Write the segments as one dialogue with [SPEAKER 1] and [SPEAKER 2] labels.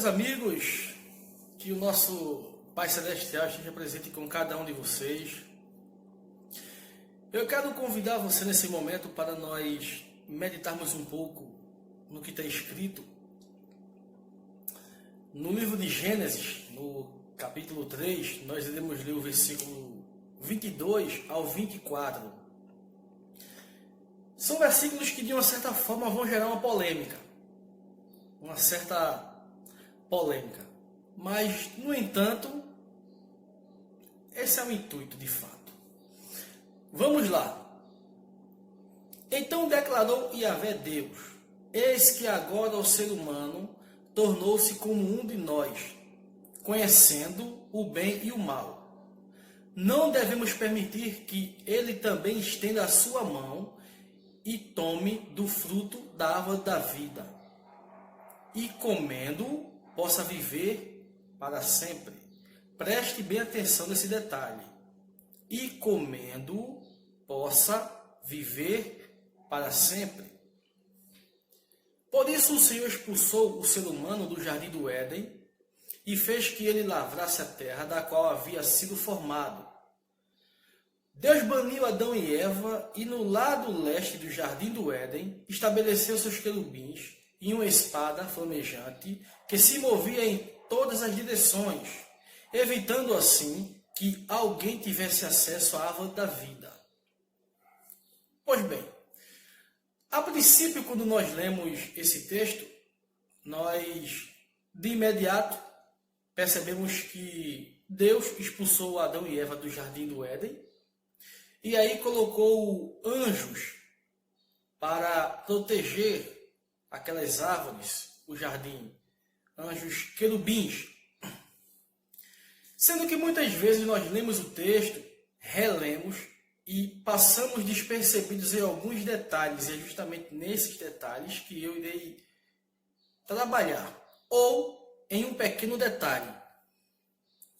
[SPEAKER 1] meus amigos, que o nosso Pai Celestial esteja presente com cada um de vocês. Eu quero convidar você nesse momento para nós meditarmos um pouco no que está escrito no livro de Gênesis, no capítulo 3, nós iremos ler o versículo 22 ao 24. São versículos que de uma certa forma vão gerar uma polêmica. Mas, no entanto, esse é o intuito de fato. Vamos lá. Então declarou Yahvé Deus: eis que agora o ser humano tornou-se como um de nós, conhecendo o bem e o mal. Não devemos permitir que ele também estenda a sua mão e tome do fruto da árvore da vida, e comendo possa viver para sempre. Preste bem atenção nesse detalhe. E comendo possa viver para sempre. Por isso o Senhor expulsou o ser humano do jardim do Éden e fez que ele lavrasse a terra da qual havia sido formado. Deus baniu Adão e Eva e no lado leste do jardim do Éden estabeleceu seus querubins e uma espada flamejante que se movia em todas as direções, evitando assim que alguém tivesse acesso à árvore da vida. Pois bem, a princípio, quando nós lemos esse texto, nós de imediato percebemos que Deus expulsou Adão e Eva do jardim do Éden e aí colocou anjos para proteger aquelas árvores, o jardim, anjos querubins. Sendo que muitas vezes nós lemos o texto, relemos e passamos despercebidos em alguns detalhes, e é justamente nesses detalhes que eu irei trabalhar, ou em um pequeno detalhe.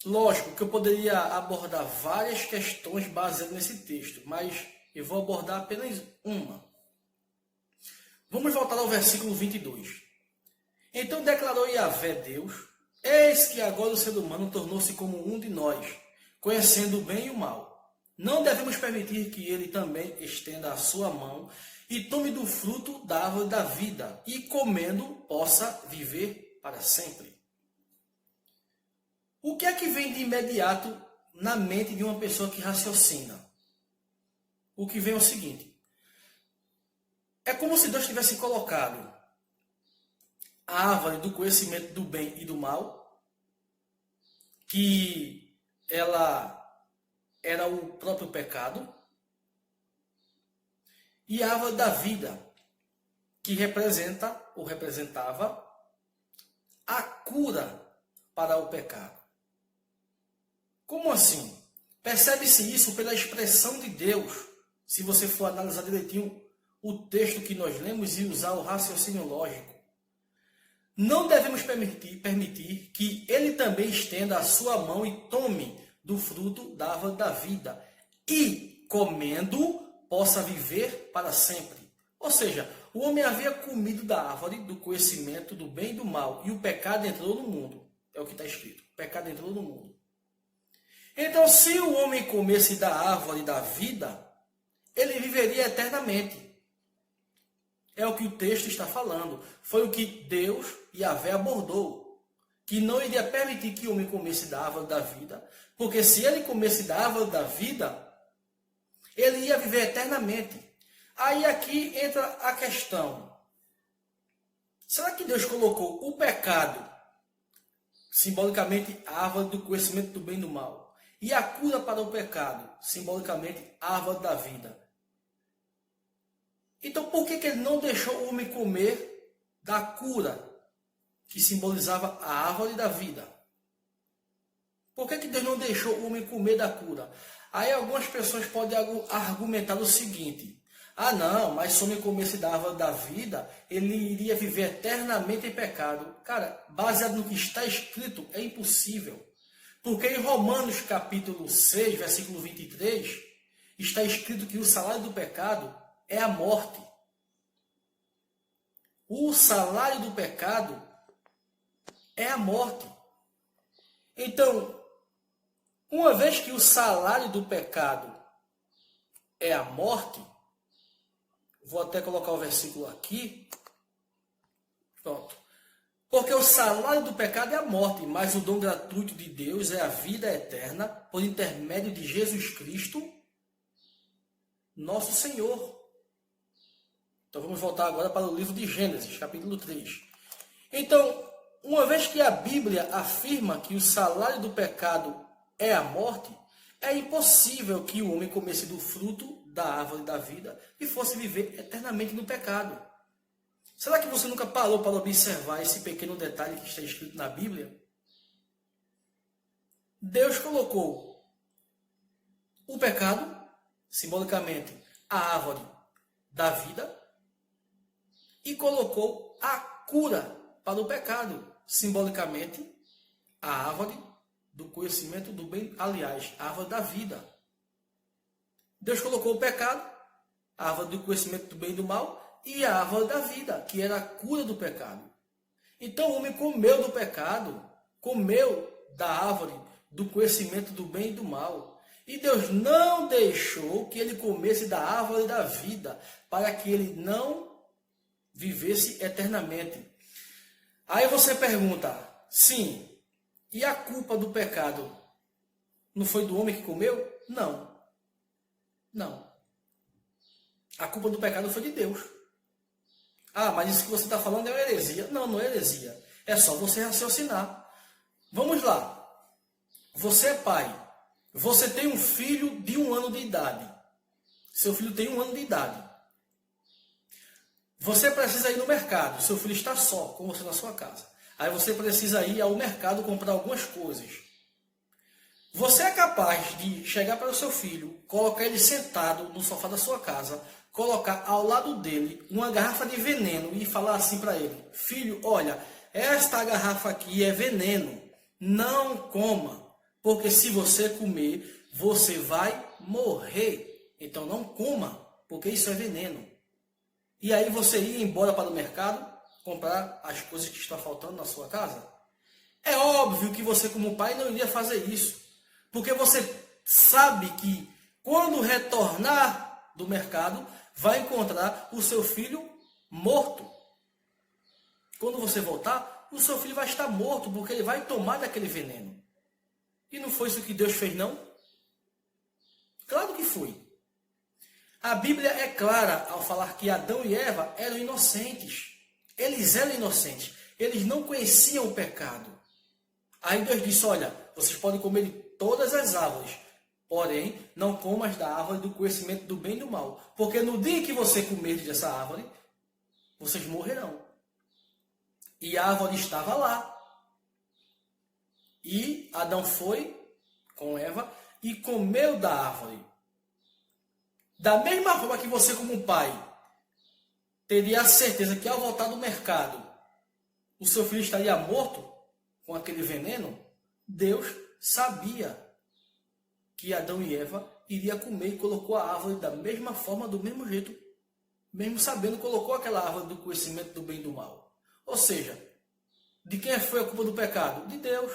[SPEAKER 1] Lógico que eu poderia abordar várias questões baseadas nesse texto, mas eu vou abordar apenas uma. Vamos voltar ao versículo 22. Então declarou Yahvé Deus: eis que agora o ser humano tornou-se como um de nós, conhecendo o bem e o mal. Não devemos permitir que ele também estenda a sua mão e tome do fruto da árvore da vida, e comendo possa viver para sempre. O que é que vem de imediato na mente de uma pessoa que raciocina? O que vem é o seguinte: é como se Deus tivesse colocado a árvore do conhecimento do bem e do mal, que ela era o próprio pecado, e a árvore da vida, que representa ou representava a cura para o pecado. Como assim? Percebe-se isso pela expressão de Deus, se você for analisar direitinho o texto que nós lemos e usar o raciocínio lógico. Não devemos permitir que ele também estenda a sua mão e tome do fruto da árvore da vida, e, comendo, possa viver para sempre. Ou seja, o homem havia comido da árvore do conhecimento do bem e do mal, e o pecado entrou no mundo. É o que está escrito. O pecado entrou no mundo. Então, se o homem comesse da árvore da vida, ele viveria eternamente. É o que o texto está falando. Foi o que Deus, Yahvé, abordou. Que não iria permitir que o homem comesse da árvore da vida, porque se ele comesse da árvore da vida, ele ia viver eternamente. Aí aqui entra a questão: será que Deus colocou o pecado, simbolicamente a árvore do conhecimento do bem e do mal, e a cura para o pecado, simbolicamente a árvore da vida? Então por que ele não deixou o homem comer da cura, que simbolizava a árvore da vida? Por que Deus não deixou o homem comer da cura? Aí algumas pessoas podem argumentar o seguinte: ah não, mas se o homem comesse da árvore da vida, ele iria viver eternamente em pecado. Cara, baseado no que está escrito, é impossível. Porque em Romanos capítulo 6, versículo 23, está escrito que o salário do pecado é a morte. O salário do pecado é a morte. Então, uma vez que o salário do pecado é a morte, vou até colocar o versículo aqui. Pronto. Porque o salário do pecado é a morte, mas o dom gratuito de Deus é a vida eterna por intermédio de Jesus Cristo, nosso Senhor. Então vamos voltar agora para o livro de Gênesis, capítulo 3. Então, uma vez que a Bíblia afirma que o salário do pecado é a morte, é impossível que o homem comesse do fruto da árvore da vida e fosse viver eternamente no pecado. Será que você nunca parou para observar esse pequeno detalhe que está escrito na Bíblia? Deus colocou o pecado, simbolicamente a árvore da vida, e colocou a cura para o pecado, simbolicamente a árvore do conhecimento do bem, aliás, a árvore da vida. Deus colocou o pecado, a árvore do conhecimento do bem e do mal, e a árvore da vida, que era a cura do pecado. Então o homem comeu do pecado, comeu da árvore do conhecimento do bem e do mal. E Deus não deixou que ele comesse da árvore da vida, para que ele não vivesse eternamente. Aí você pergunta, sim, e a culpa do pecado não foi do homem que comeu? Não. Não. A culpa do pecado foi de Deus. Ah, mas isso que você está falando é uma heresia. Não, não é heresia. É só você raciocinar. Vamos lá. Você é pai. Você tem um filho de 1 ano de idade. Seu filho tem 1 ano de idade. Você precisa ir no mercado. Seu filho está só com você na sua casa. Aí você precisa ir ao mercado comprar algumas coisas. Você é capaz de chegar para o seu filho, colocar ele sentado no sofá da sua casa, colocar ao lado dele uma garrafa de veneno e falar assim para ele: filho, olha, esta garrafa aqui é veneno, não coma, porque se você comer, você vai morrer. Então não coma, porque isso é veneno. E aí você ia embora para o mercado, comprar as coisas que estão faltando na sua casa? É óbvio que você, como pai, não iria fazer isso. Porque você sabe que quando retornar do mercado, vai encontrar o seu filho morto. Quando você voltar, o seu filho vai estar morto, porque ele vai tomar daquele veneno. E não foi isso que Deus fez, não? Claro que foi. A Bíblia é clara ao falar que Adão e Eva eram inocentes. Eles eram inocentes. Eles não conheciam o pecado. Aí Deus disse, olha, vocês podem comer de todas as árvores, porém, não comas da árvore do conhecimento do bem e do mal. Porque no dia que você comer dessa árvore, vocês morrerão. E a árvore estava lá. E Adão foi com Eva e comeu da árvore. Da mesma forma que você, como pai, teria a certeza que ao voltar do mercado, o seu filho estaria morto com aquele veneno, Deus sabia que Adão e Eva iriam comer e colocou a árvore da mesma forma, do mesmo jeito, mesmo sabendo, colocou aquela árvore do conhecimento do bem e do mal. Ou seja, de quem foi a culpa do pecado? De Deus.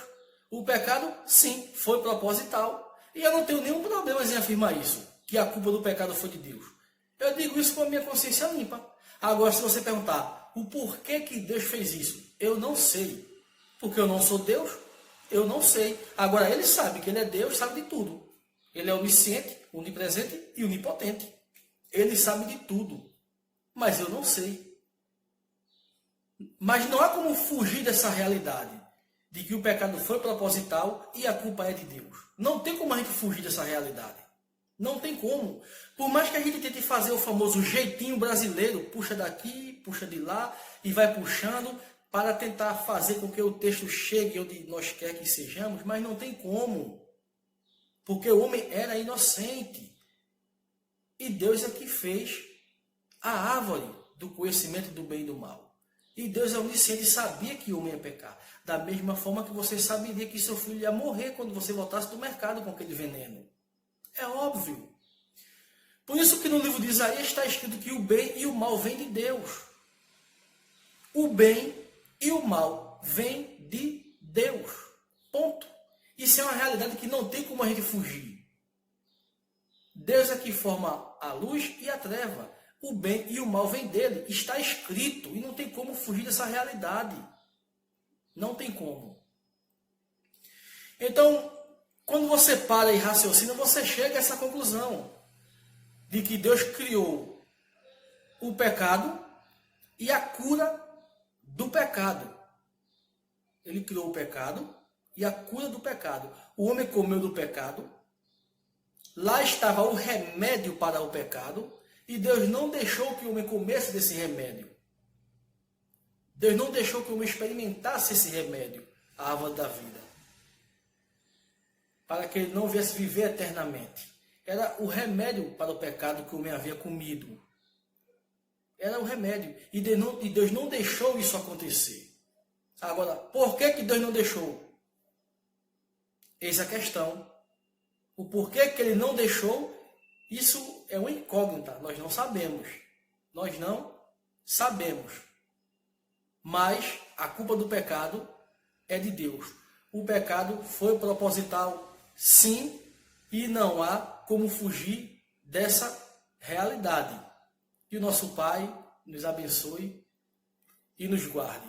[SPEAKER 1] O pecado, sim, foi proposital. E eu não tenho nenhum problema em afirmar isso, que a culpa do pecado foi de Deus. Eu digo isso com a minha consciência limpa. Agora, se você perguntar o porquê que Deus fez isso, eu não sei. Porque eu não sou Deus, eu não sei. Agora, ele sabe que ele é Deus, sabe de tudo. Ele é onisciente, onipresente e onipotente. Ele sabe de tudo. Mas eu não sei. Mas não há como fugir dessa realidade de que o pecado foi proposital e a culpa é de Deus. Não tem como a gente fugir dessa realidade. Não tem como. Por mais que a gente tente fazer o famoso jeitinho brasileiro, puxa daqui, puxa de lá e vai puxando para tentar fazer com que o texto chegue onde nós quer que sejamos, mas não tem como. Porque o homem era inocente. E Deus é que fez a árvore do conhecimento do bem e do mal. E Deus é onisciente e sabia que o homem ia pecar. Da mesma forma que você saberia que seu filho ia morrer quando você voltasse do mercado com aquele veneno. É óbvio. Por isso que no livro de Isaías está escrito que o bem e o mal vêm de Deus. O bem e o mal mal vem de Deus. Ponto. Isso é uma realidade que não tem como a gente fugir. Deus é que forma a luz e a treva. O bem e o mal vem dele. Está escrito e não tem como fugir dessa realidade. Não tem como. Então, quando você para e raciocina, você chega a essa conclusão de que Deus criou o pecado e a cura do pecado. Ele criou o pecado e a cura do pecado. O homem comeu do pecado. Lá estava o remédio para o pecado. E Deus não deixou que o homem comesse desse remédio. Deus não deixou que o homem experimentasse esse remédio, a árvore da vida. Para que ele não viesse viver eternamente. Era o remédio para o pecado que o homem havia comido. Era o remédio. E Deus não deixou isso acontecer. Agora, por que Deus não deixou? Eis a questão. O porquê que ele não deixou, isso é uma incógnita. Nós não sabemos. Nós não sabemos. Mas a culpa do pecado é de Deus. O pecado foi proposital, sim, e não há como fugir dessa realidade. Que o nosso Pai nos abençoe e nos guarde.